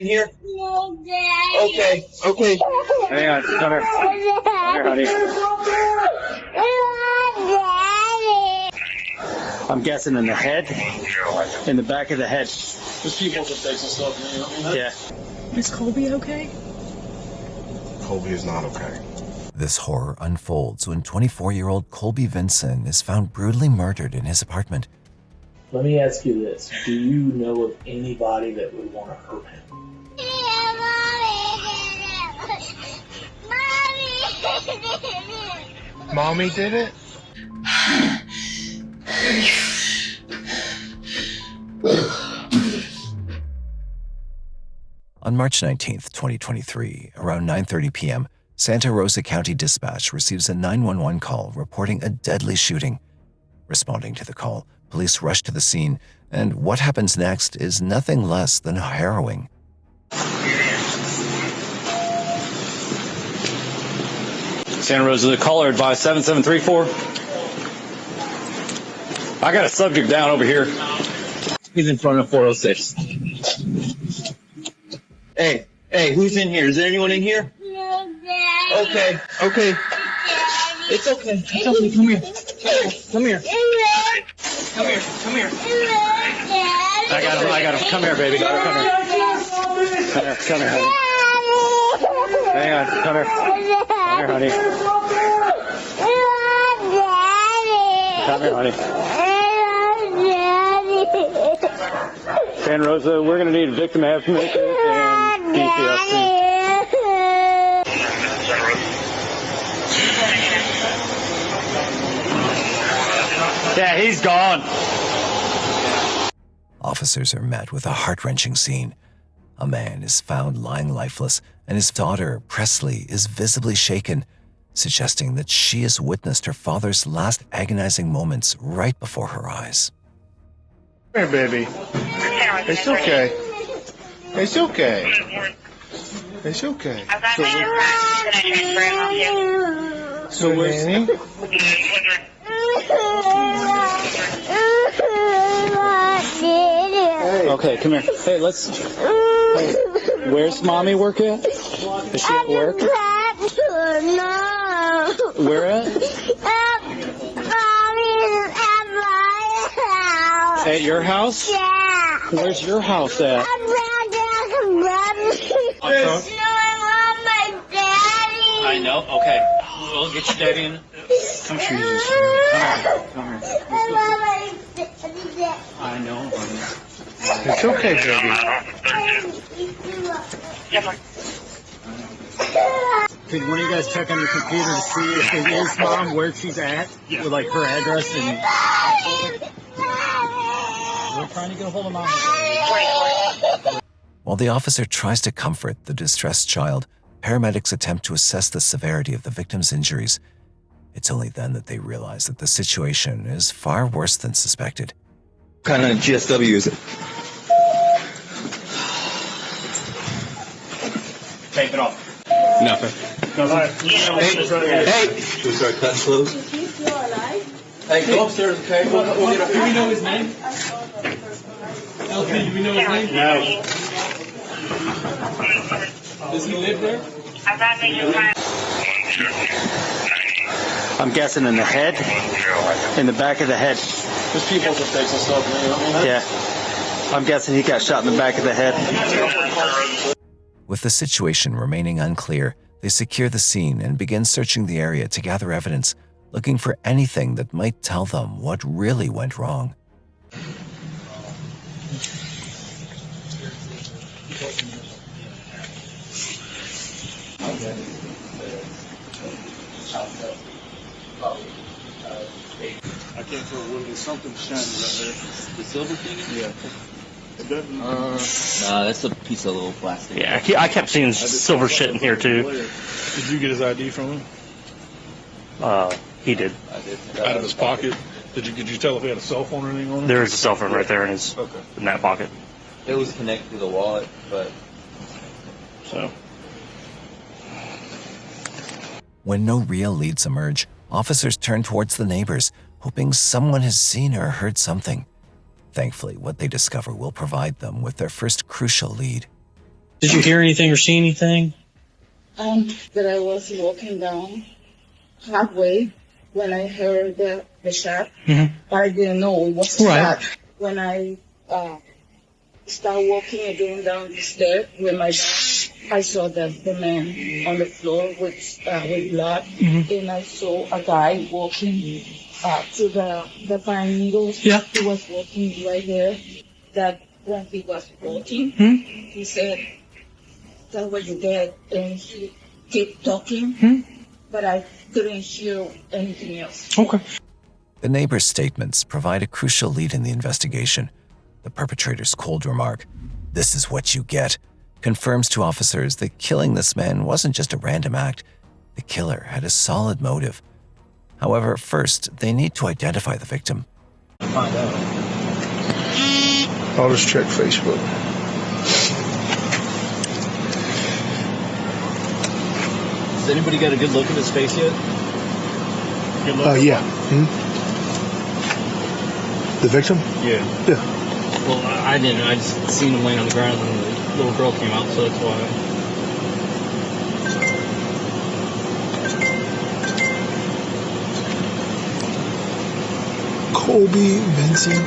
Here? Okay, okay. Hang on, come here. Come here, honey. I'm guessing in the head, in the back of the head. There's people that fix stuff, you know? Yeah. Is Colby okay? Colby is not okay. This horror unfolds when 24-year-old Colby Vinson is found brutally murdered in his apartment. Let me ask you this. Do you know of anybody that would want to hurt him? Mommy did it? On March 19th, 2023, around 9:30 p.m., Santa Rosa County Dispatch receives a 911 call reporting a deadly shooting. Responding to the call, police rush to the scene, and what happens next is nothing less than harrowing. Santa Rosa, the caller advised 7734. I got a subject down over here. He's in front of 406. Hey, who's in here? Is there anyone in here? Okay, okay. It's okay. It's okay. Come here. Come here. Come here. Come here. I got him. Come here, baby. Come here. Come here, honey. Hang on. Come here. Come here, honey. Come here, honey. Santa Rosa, we're going to need victim information and DCFC. Yeah, he's gone. Officers are met with a heart-wrenching scene. A man is found lying lifeless, and his daughter, Presley, is visibly shaken, suggesting that she has witnessed her father's last agonizing moments right before her eyes. Come here, baby. It's okay. It's okay. It's okay. So where's Annie? Okay, come here. Hey, hey, where's mommy work at? Is she at work? No. Where at? Mommy's at my house. At your house? Yeah. Where's your house at? I'm back at No, I want my daddy. I know. Okay. We'll get your daddy in. Come here. Come here. I want my daddy. I know, honey. It's okay, baby. Could one of you guys check on your computer to see if it is mom, where she's at, with like her address and... We're trying to get a hold of mom. While the officer tries to comfort the distressed child, paramedics attempt to assess the severity of the victim's injuries. It's only then that they realize that the situation is far worse than suspected. What kind of GSW is it? Tape it off. Nothing. Hey! Should we start cutting clothes? Is he still alive? Hey, go upstairs, okay? We'll get up Do here. we know his name? LP, do we know his name? No. Does he live there? I'm guessing in the head, in the back of the head. There's people that fix stuff, you know? Yeah. I'm guessing he got shot in the back of the head. With the situation remaining unclear, they secure the scene and begin searching the area to gather evidence, looking for anything that might tell them what really went wrong. I can't tell what it is. Something shiny right there. The silver thing? Yeah. It doesn't. Nah, that's a piece of little plastic. Yeah, I kept seeing silver shit in here too. Did you get his ID from him? He did. I did. Out of his pocket? Could you tell if he had a cell phone or anything on him? There is a cell phone right there in that pocket. It was connected to the wallet, but... So. When no real leads emerge, officers turn towards the neighbors, hoping someone has seen or heard something. Thankfully, what they discover will provide them with their first crucial lead. Did you hear anything or see anything? That I was walking down halfway when I heard the shot. Mm-hmm. I didn't know it was a Right. shot. When I started walking again down the stairs with my dad, I saw the man on the floor with blood, and I saw a guy walking to the pine needles. Yeah. He was walking right there. That when he was walking, he said, "That was your dad," and he kept talking, but I couldn't hear anything else. Okay. The neighbors' statements provide a crucial lead in the investigation. The perpetrator's cold remark, "This is what you get," confirms to officers that killing this man wasn't just a random act. The killer had a solid motive. However, first, they need to identify the victim. Find out. I'll just check Facebook. Has anybody got a good look at his face yet? Good luck. Yeah. The victim? Yeah. Yeah. Well, I didn't. I just seen him laying on the ground when the little girl came out, so that's why. Colby Vincent.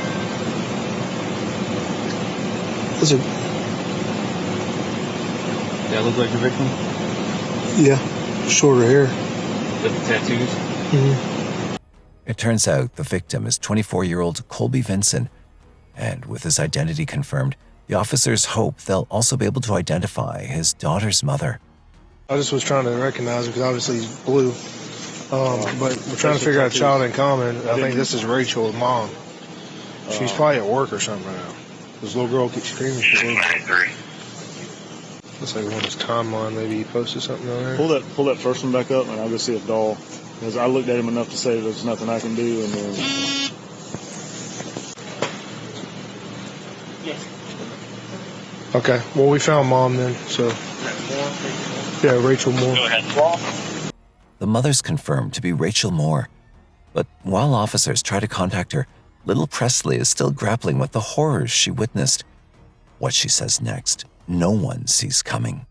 That's a, That look like the victim? yeah, shorter hair. With the tattoos? It turns out the victim is 24-year-old Colby Vincent, and with his identity confirmed, the officers hope they'll also be able to identify his daughter's mother. I just was trying to recognize it because obviously he's blue. But we're trying to figure out a child in common. I think this is Rachiel's mom. She's probably at work or something right now. This little girl keeps screaming for me. Looks like one of his timeline. Maybe he posted something on there. Pull that first one back up, and I'll go see a doll. Because I looked at him enough to say there's nothing I can do, and then. Okay. Well, we found mom then. So. Yeah, Rachiel Moore. Go ahead. The mother's confirmed to be Rachiel Moore. But while officers try to contact her, little Presley is still grappling with the horrors she witnessed. What she says next, no one sees coming.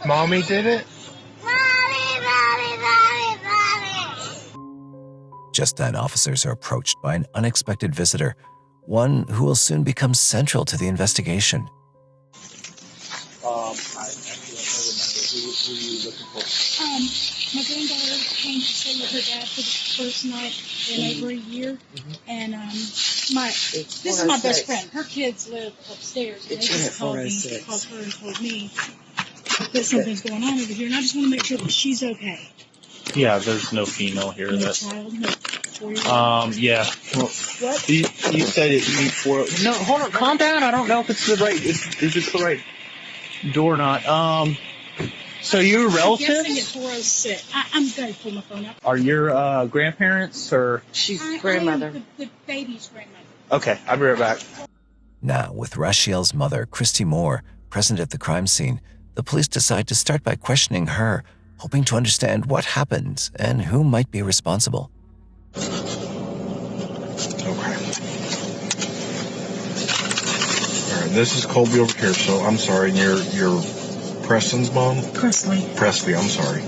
Mommy did it? Just then, officers are approached by an unexpected visitor, one who will soon become central to the investigation. My granddaughter came to stay with her dad for the first night in over a year, and this is my best friend. Her kids live upstairs, and they just called me, called her and told me that something's going on over here, and I just want to make sure that she's okay. Yeah, there's no female here. No That's child, no 4-year-old. yeah. Well, What? you said it need for. No, hold on, calm down. I don't know if it's the right. If it's the right door or not. So you're I'm relatives? guessing it's 406. I'm going to pull my phone up. Are your grandparents or? She's I grandmother. am the baby's grandmother. Okay, I'll be right back. Now, with Rachiel's mother, Christy Moore, present at the crime scene, the police decide to start by questioning her, hoping to understand what happened and who might be responsible. Okay. All right, this is Colby over here, so I'm sorry, you're Preston's mom? Presley, I'm sorry.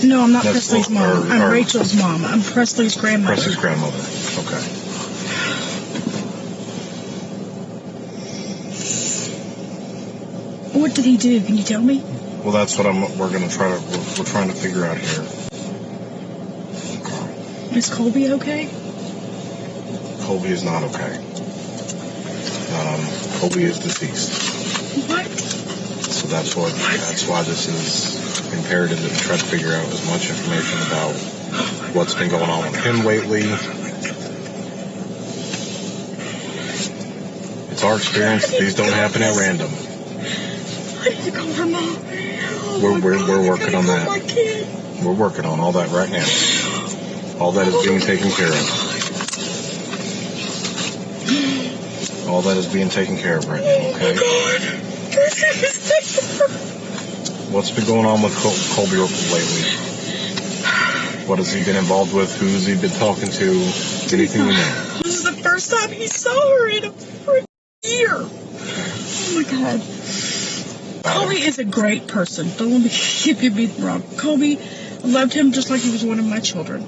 No, I'm not That's Presley's mom. or- I'm or- Rachel's mom. I'm Presley's grandmother. Presley's grandmother. Okay. What did he do? Can you tell me? Well, that's what we're trying to figure out here. Is Colby okay? Colby is not okay. Colby is deceased. What? So that's why this is imperative that we try to figure out as much information about what's been going on with him lately. It's our experience that these don't happen at random. I need to call her mom. We're working on that. My kid. We're working on all that right now. All that is being taken care of. All that is being taken care of right now, okay? What's been going on with Colby lately? What has he been involved with? Who's he been talking to? Anything we know? This is the first time he saw her in a freaking year. Oh my God. Colby is a great person. Don't let me get me wrong. Colby, I loved him just like he was one of my children.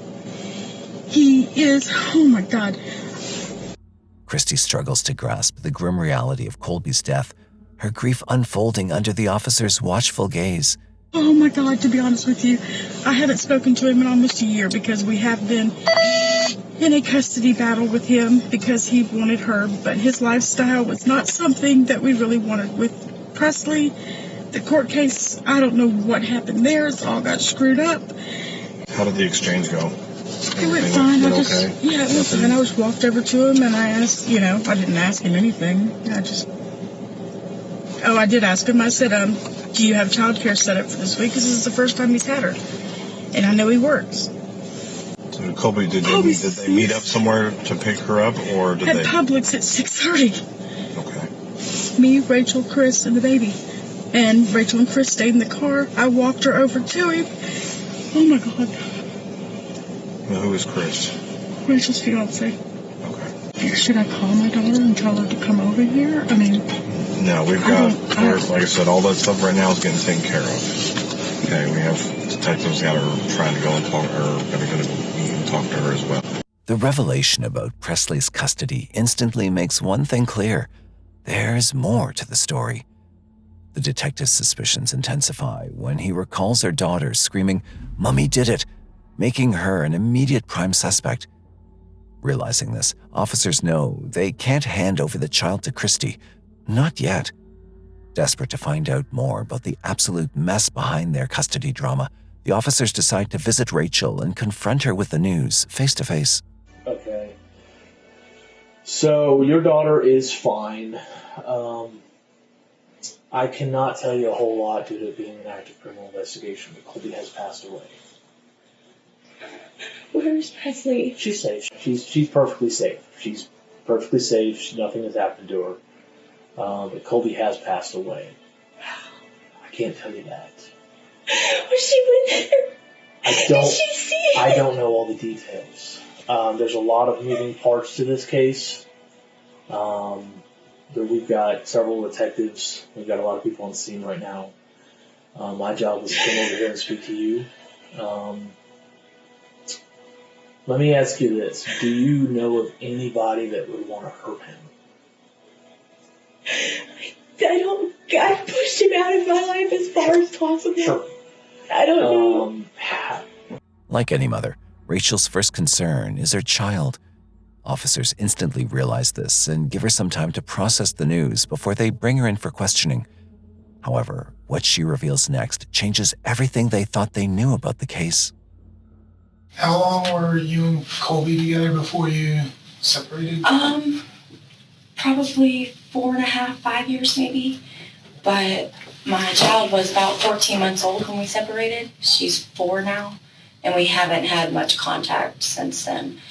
He is, oh my God. Christy struggles to grasp the grim reality of Colby's death, her grief unfolding under the officer's watchful gaze. Oh my God, to be honest with you, I haven't spoken to him in almost a year because we have been in a custody battle with him because he wanted her, but his lifestyle was not something that we really wanted. With Presley, the court case, I don't know what happened there. It's all got screwed up. How did the exchange go? It went fine. It went fine. I just walked over to him and I asked, I didn't ask him anything. I did ask him. I said, do you have childcare set up for this week? Because this is the first time he's had her. And I know he works. So Colby, did they meet up somewhere to pick her up, or did at they? Publix at 6:30. Okay. Me, Rachiel, Chris, and the baby. And Rachiel and Chris stayed in the car. I walked her over to him. Oh my God. Well, who is Chris? Rachiel's fiance. Okay. Should I call my daughter and tell her to come over here? I mean... No, we've got, like I said, all that stuff right now is getting taken care of. Okay, we have detectives that are trying to go and talk, or that are going to meet and talk to her as well. The revelation about Presley's custody instantly makes one thing clear. There's more to the story. The detective's suspicions intensify when he recalls her daughter screaming, "Mummy did it," making her an immediate prime suspect. Realizing this, officers know they can't hand over the child to Christy. Not yet. Desperate to find out more about the absolute mess behind their custody drama, the officers decide to visit Rachiel and confront her with the news face to face. Okay. So your daughter is fine. I cannot tell you a whole lot due to it being an active criminal investigation, but Colby has passed away. Where's Presley? She's safe. She's perfectly safe. She's perfectly safe. Nothing has happened to her. But Colby has passed away. I can't tell you that. Was she with her? Did she see it? I don't know all the details. There's a lot of moving parts to this case. We've got several detectives. We've got a lot of people on the scene right now. My job was to come over here and speak to you. Let me ask you this. Do you know of anybody that would want to hurt him? I pushed him out of my life as far as possible. Sure. I don't know. Like any mother, Rachiel's first concern is her child. Officers instantly realize this and give her some time to process the news before they bring her in for questioning. However, what she reveals next changes everything they thought they knew about the case. How long were you and Colby together before you separated? Probably 4.5, 5 years maybe. But my child was about 14 months old when we separated. She's 4 now, and we haven't had much contact since then.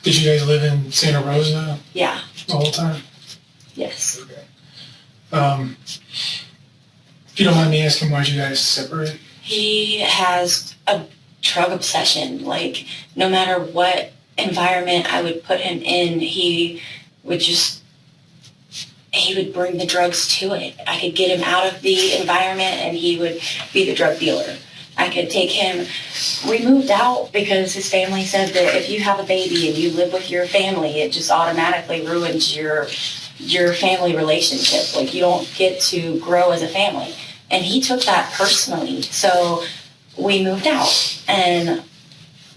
Did you guys live in Santa Rosa? Yeah. The whole time? Yes. Okay. If you don't mind me asking, why'd you guys separate? He has a drug obsession. Like, no matter what environment I would put him in, he would bring the drugs to it. I could get him out of the environment and he would be the drug dealer. I could take him. We moved out because his family said that if you have a baby and you live with your family, it just automatically ruins your family relationship. Like, you don't get to grow as a family. And he took that personally. So we moved out, and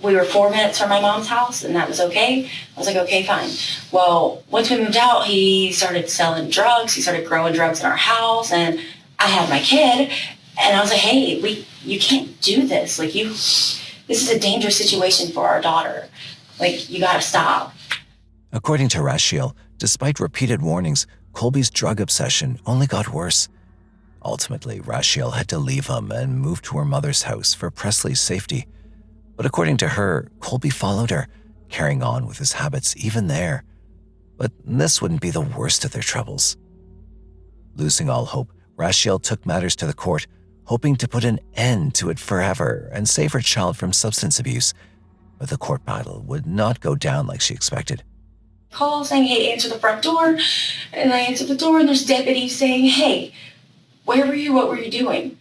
we were 4 minutes from my mom's house, and that was okay. I was like, okay, fine. Well, once we moved out, he started selling drugs. He started growing drugs in our house, and I had my kid, and I was like, hey, you can't do this. Like, this is a dangerous situation for our daughter. Like, you gotta stop. According to Rachiel, despite repeated warnings, Colby's drug obsession only got worse. Ultimately, Rachiel had to leave him and move to her mother's house for Presley's safety. But according to her, Colby followed her, carrying on with his habits even there. But this wouldn't be the worst of their troubles. Losing all hope, Rachiel took matters to the court, hoping to put an end to it forever and save her child from substance abuse. But the court battle would not go down like she expected. Call saying, hey, answer the front door. And I answer the door and there's deputies saying, hey, where were you? What were you doing?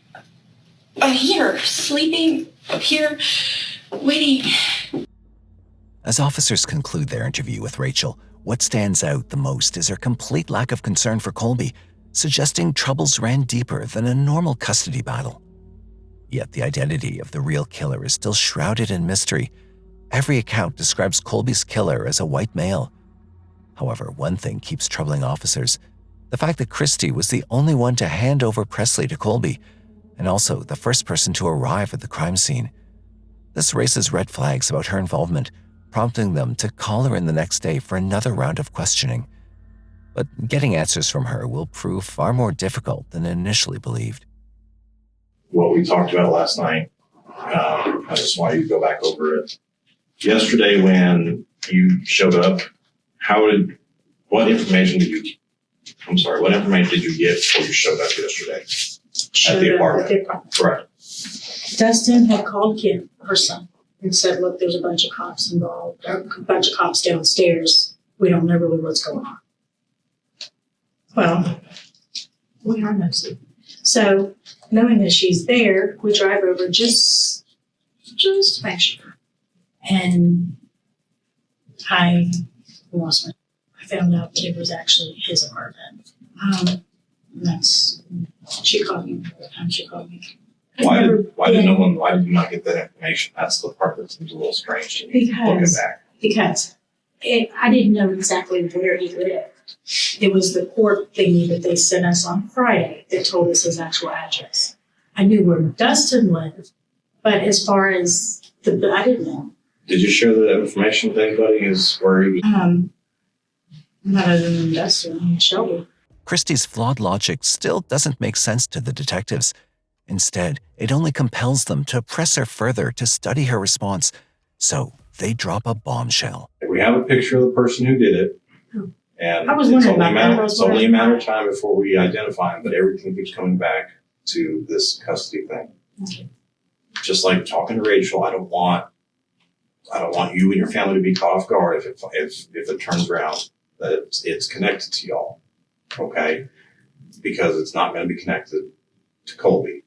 I'm here, sleeping up here, waiting. As officers conclude their interview with Rachiel, what stands out the most is her complete lack of concern for Colby, suggesting troubles ran deeper than a normal custody battle. Yet the identity of the real killer is still shrouded in mystery. Every account describes Colby's killer as a white male. However, one thing keeps troubling officers: the fact that Christy was the only one to hand over Presley to Colby, and also the first person to arrive at the crime scene. This raises red flags about her involvement, prompting them to call her in the next day for another round of questioning. But getting answers from her will prove far more difficult than initially believed. What we talked about last night, I just want you to go back over it. Yesterday when you showed up, what information did you get before you showed up yesterday? At the apartment. Correct. Dustin had called Kim, her son, and said, look, there's a bunch of cops involved, a bunch of cops downstairs. We don't know really what's going on. Well, we are nosy. So, knowing that she's there, we drive over just to make sure. And I lost my. I found out that it was actually his apartment. She called me by the time she called me. Why did you not get that information? That's the part that seems a little strange to me. Looking back. Because I didn't know exactly where he lived. It was the court thingy that they sent us on Friday that told us his actual address. I knew where Dustin lived, but as far as I didn't know. Did you share that information with anybody? Is where he was? Not other than Dustin and Shelby. Christy's flawed logic still doesn't make sense to the detectives. Instead, it only compels them to press her further to study her response. So they drop a bombshell. We have a picture of the person who did it. And I was wondering about that. It's only a matter of time before we identify him, but everything keeps coming back to this custody thing. Okay. Just like talking to Rachiel, I don't want you and your family to be caught off guard if it turns around that it's connected to y'all. Okay? Because it's not going to be connected to Colby.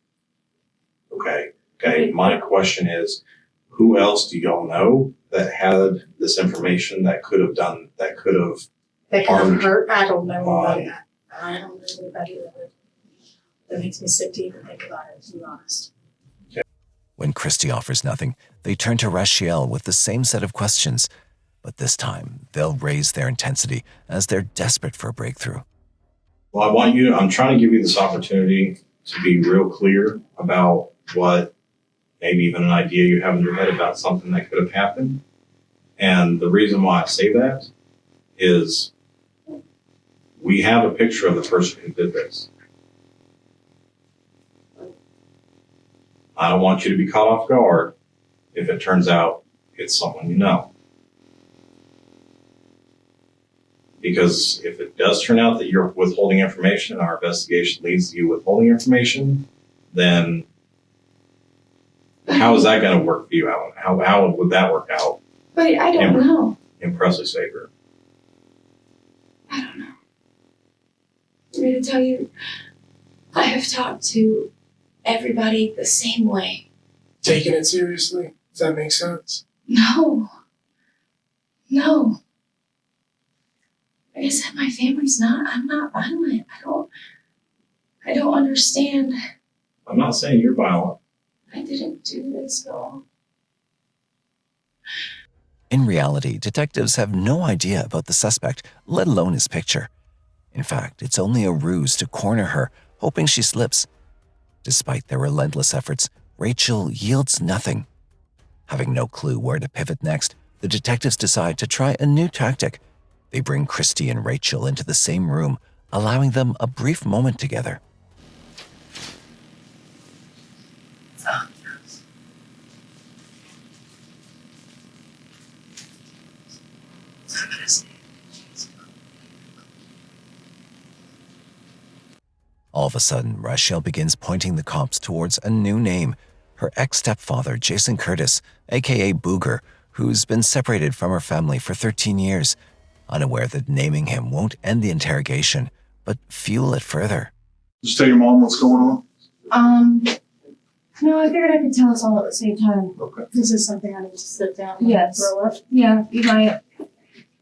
Okay? Okay. My question is, who else do y'all know that had this information that could have harmed? Hurt? I don't know anybody. I don't know anybody that makes me sick to even think about it, to be honest. Okay. When Christy offers nothing, they turn to Rachiel with the same set of questions. But this time, they'll raise their intensity as they're desperate for a breakthrough. Well, I'm trying to give you this opportunity to be real clear about what maybe even an idea you have in your head about something that could have happened. And the reason why I say that is we have a picture of the person who did this. I don't want you to be caught off guard if it turns out it's someone you know. Because if it does turn out that you're withholding information and our investigation leads to you withholding information, then how is that going to work for you, Alan? How would that work out? But I don't know. In Presley's favor. I don't know. I'm going to tell you, I have talked to everybody the same way. Taking it seriously? Does that make sense? No. Like I said, my family's I'm not violent. I don't understand. I'm not saying you're violent. I didn't do this at all. In reality, detectives have no idea about the suspect, let alone his picture. In fact, it's only a ruse to corner her, hoping she slips. Despite their relentless efforts, Rachiel yields nothing. Having no clue where to pivot next, the detectives decide to try a new tactic. They bring Christy and Rachiel into the same room, allowing them a brief moment together. All of a sudden, Rachiel begins pointing the cops towards a new name, her ex-stepfather, Jason Curtis, aka Booger, who's been separated from her family for 13 years, unaware that naming him won't end the interrogation, but fuel it further. Just tell your mom what's going on? No, I figured I could tell us all at the same time. Okay. This is something I need to sit down and Yes. throw up. Yeah, you might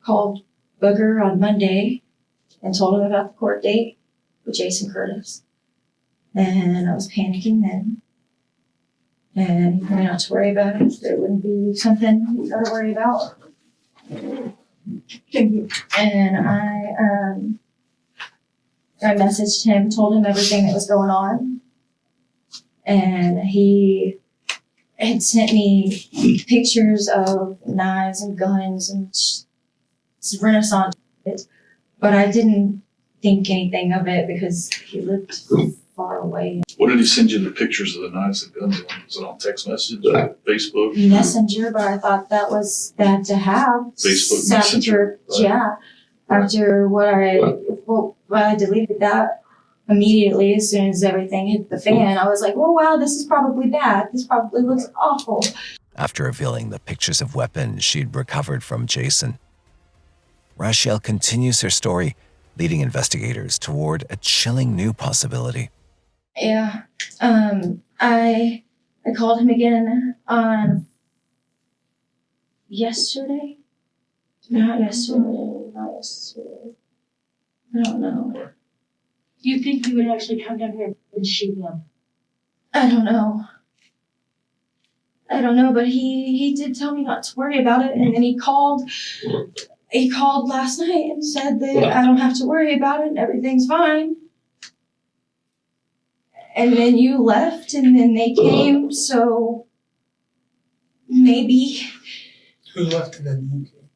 called Booger on Monday and told him about the court date with Jason Curtis. And I was panicking then. And he told me not to worry about it. It wouldn't be something you gotta worry about. Thank you. And I messaged him, told him everything that was going on. And he had sent me pictures of knives and guns and Renaissance, but I didn't think anything of it because he lived far away. What did he send you the pictures of the knives and guns on? Was it on text message or Facebook? Messenger, but I thought that was bad to have. Facebook After, Messenger, right? Yeah. After I deleted that immediately as soon as everything hit the fan. I was like, oh wow, this is probably bad. This probably looks awful. After revealing the pictures of weapons she'd recovered from Jason, Rachiel continues her story, leading investigators toward a chilling new possibility. Yeah. I called him again on yesterday. Not yesterday. I don't know. Do you think he would actually come down here and shoot him? I don't know. But he did tell me not to worry about it, and then he called last night and said that I don't have to worry about it and everything's fine. And then you left and then they came, so maybe. Who left and then you came?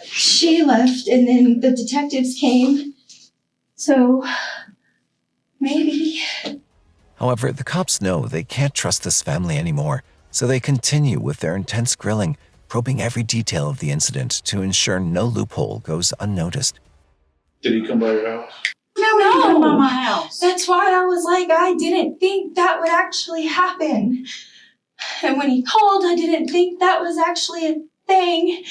She left and then the detectives came, so maybe. However, the cops know they can't trust this family anymore, so they continue with their intense grilling, probing every detail of the incident to ensure no loophole goes unnoticed. Did he come by your house? No, come by my house. That's why I was like, I didn't think that would actually happen. And when he called, I didn't think that was actually a thing.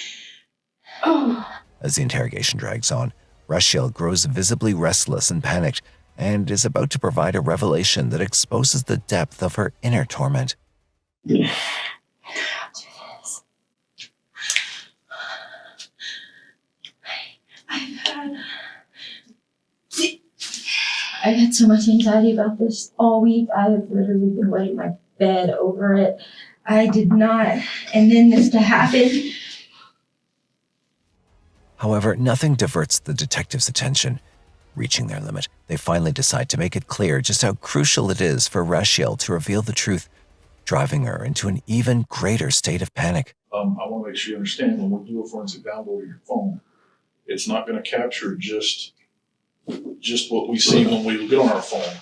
Oh. As the interrogation drags on, Rachiel grows visibly restless and panicked and is about to provide a revelation that exposes the depth of her inner torment. I've had so much anxiety about this all week. I have literally been wetting my bed over it. I did not, and then this to happen. However, nothing diverts the detectives' attention. Reaching their limit, they finally decide to make it clear just how crucial it is for Rachiel to reveal the truth, driving her into an even greater state of panic. I want to make sure you understand when we do a forensic download of your phone, it's not going to capture just what we see when we get on our phone.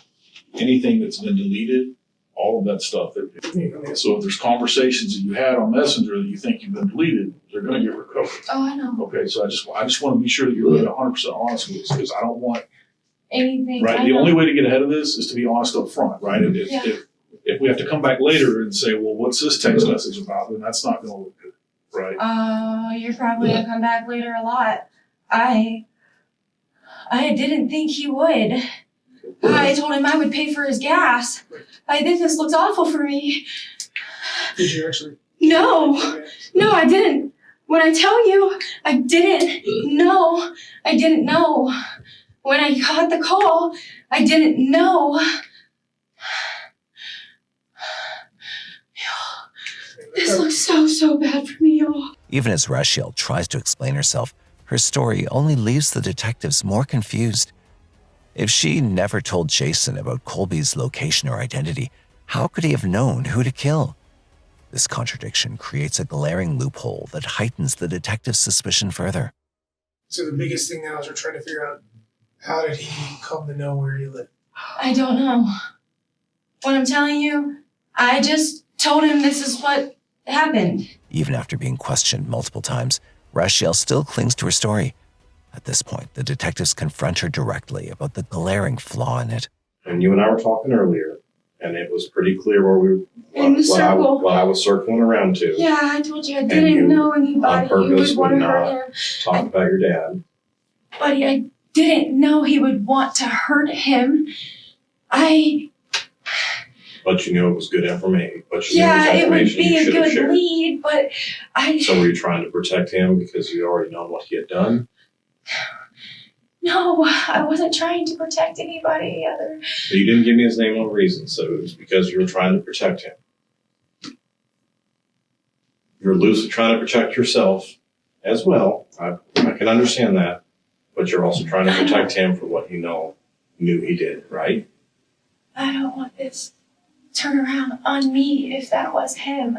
Anything that's been deleted, all of that stuff. So if there's conversations that you had on Messenger that you think you've been deleted, they're going to get recovered. Oh, I know. Okay, so I just want to be sure that you're being 100% honest with us, because I don't want Anything. right. The only way to get ahead of this is to be honest up front, right? If we have to come back later and say, well, what's this text message about, then that's not going to look good, right? You're probably gonna come back later a lot. I didn't think he would. I told him I would pay for his gas. I think this looks awful for me. Did you actually? No, I didn't. When I tell you, I didn't know. I didn't know. When I got the call, I didn't know. This looks so bad for me, y'all. Even as Rachiel tries to explain herself, her story only leaves the detectives more confused. If she never told Jason about Colby's location or identity, how could he have known who to kill? This contradiction creates a glaring loophole that heightens the detective's suspicion further. So the biggest thing now is we're trying to figure out, how did he come to know where he lived? I don't know. What I'm telling you, I just told him this is what happened. Even after being questioned multiple times, Rachiel still clings to her story. At this point, the detectives confront her directly about the glaring flaw in it. And you and I were talking earlier, and it was pretty clear where In the circle. what I was circling around to. Yeah, I told you I you didn't know anybody on who purpose would want would to hurt not him. talk about your dad. Buddy, I didn't know he would want to hurt him. But you knew it was good information. But you Yeah, knew it it would was information be you a should have good shared. lead, but So were you trying to protect him because you already know what he had done? No, I wasn't trying to protect anybody other. But you didn't give me his name on reason, so it was because you were trying to protect him. You're loosely trying to protect yourself as well. I can understand that. But you're also trying to protect him for what you knew he did, right? I don't want this to turn around on me if that was him.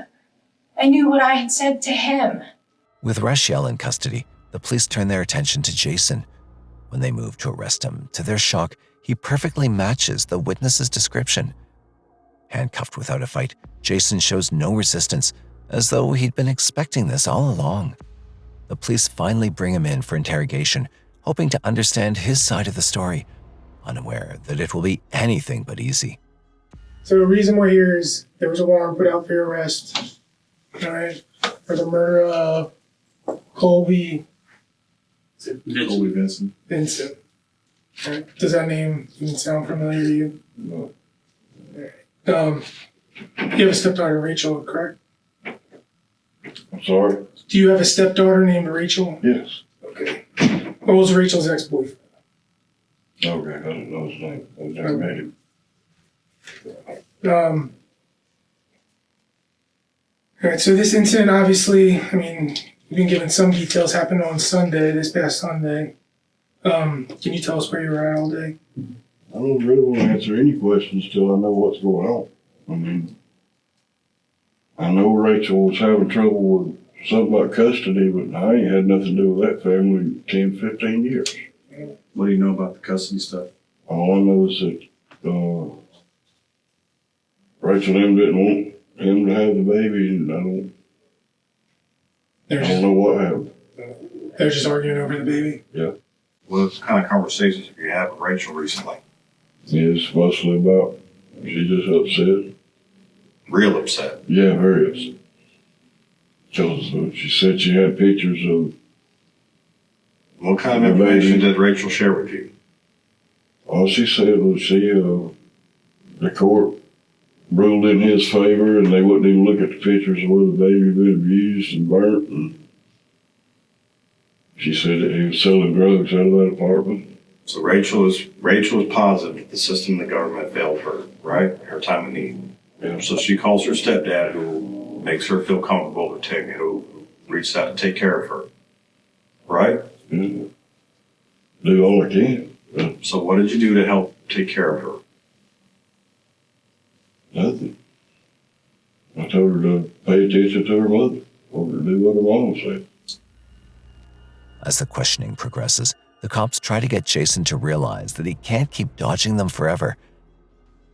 I knew what I had said to him. With Rachiel in custody, the police turn their attention to Jason. When they move to arrest him, to their shock, he perfectly matches the witness's description. Handcuffed without a fight, Jason shows no resistance, as though he'd been expecting this all along. The police finally bring him in for interrogation, hoping to understand his side of the story, unaware that it will be anything but easy. So the reason we're here is there was a warrant put out for your arrest, all right, for the murder of Colby Vincent. Vincent. All right. Does that name even sound familiar to you? No. You have a stepdaughter, Rachel, correct? I'm sorry? Do you have a stepdaughter named Rachel? Yes. Okay. What was Rachel's ex-boyfriend? Okay, I didn't know his name. I never met him. All right, so this incident, obviously, I mean, you've been given some details, happened on Sunday, this past Sunday. Can you tell us where you were at all day? I don't really want to answer any questions till I know what's going on. I mean, I know Rachel was having trouble with something about custody, but I ain't had nothing to do with that family in 10, 15 years. What do you know about the custody stuff? All I know is that Rachel and him didn't want him to have the baby, and I don't know what happened. They're just arguing over the baby? Yeah. What kind of conversations have you had with Rachel recently? It's mostly about she just upset. Real upset? Yeah, very upset. She said she had pictures of. What kind of information did Rachel share with you? All she said was the court ruled in his favor, and they wouldn't even look at the pictures of where the baby had been abused and burnt. And she said that he was selling drugs out of that apartment. So Rachel is positive that the system and the government failed her, right? Her time of need. Yeah. So she calls her stepdad, who makes her feel comfortable who reached out to take care of her, right? Yeah. Do all I can. Yeah. So what did you do to help take care of her? Nothing. I told her to pay attention to her mother, or to do what her mom said. As the questioning progresses, the cops try to get Jason to realize that he can't keep dodging them forever.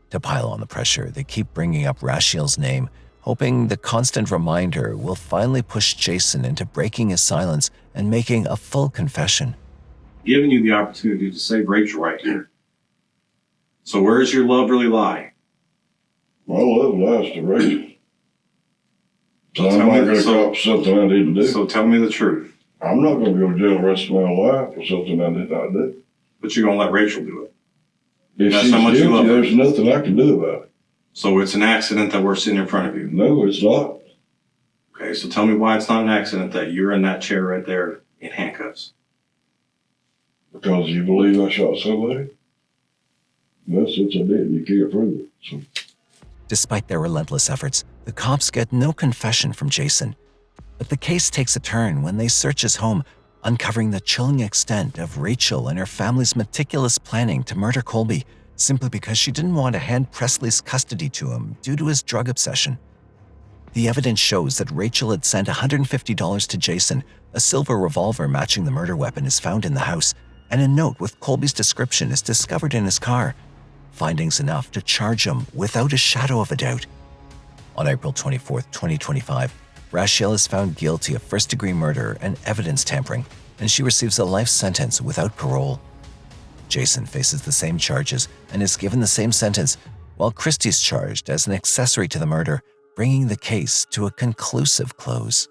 To pile on the pressure, they keep bringing up Rachiel's name, hoping the constant reminder will finally push Jason into breaking his silence and making a full confession. Giving you the opportunity to save Rachel right here. So where does your love really lie? My love lies to Rachel. So I'm not going to cop something I didn't do. So tell me the truth. I'm not going to go to jail the rest of my life for something I did not do. But you're going to let Rachel do it. If That's she's how much you love guilty, her. there's nothing I can do about it. So it's an accident that we're sitting in front of you. No, it's not. Okay, so tell me why it's not an accident that you're in that chair right there in handcuffs. Because you believe I shot somebody? Well, since I didn't, you can't prove it. So. Despite their relentless efforts, the cops get no confession from Jason. But the case takes a turn when they search his home, uncovering the chilling extent of Rachiel and her family's meticulous planning to murder Colby simply because she didn't want to hand Presley's custody to him due to his drug obsession. The evidence shows that Rachiel had sent $150 to Jason, a silver revolver matching the murder weapon is found in the house, and a note with Colby's description is discovered in his car. Findings enough to charge him without a shadow of a doubt. On April 24, 2025, Rachiel is found guilty of first-degree murder and evidence tampering, and she receives a life sentence without parole. Jason faces the same charges and is given the same sentence, while Christy's charged as an accessory to the murder, bringing the case to a conclusive close.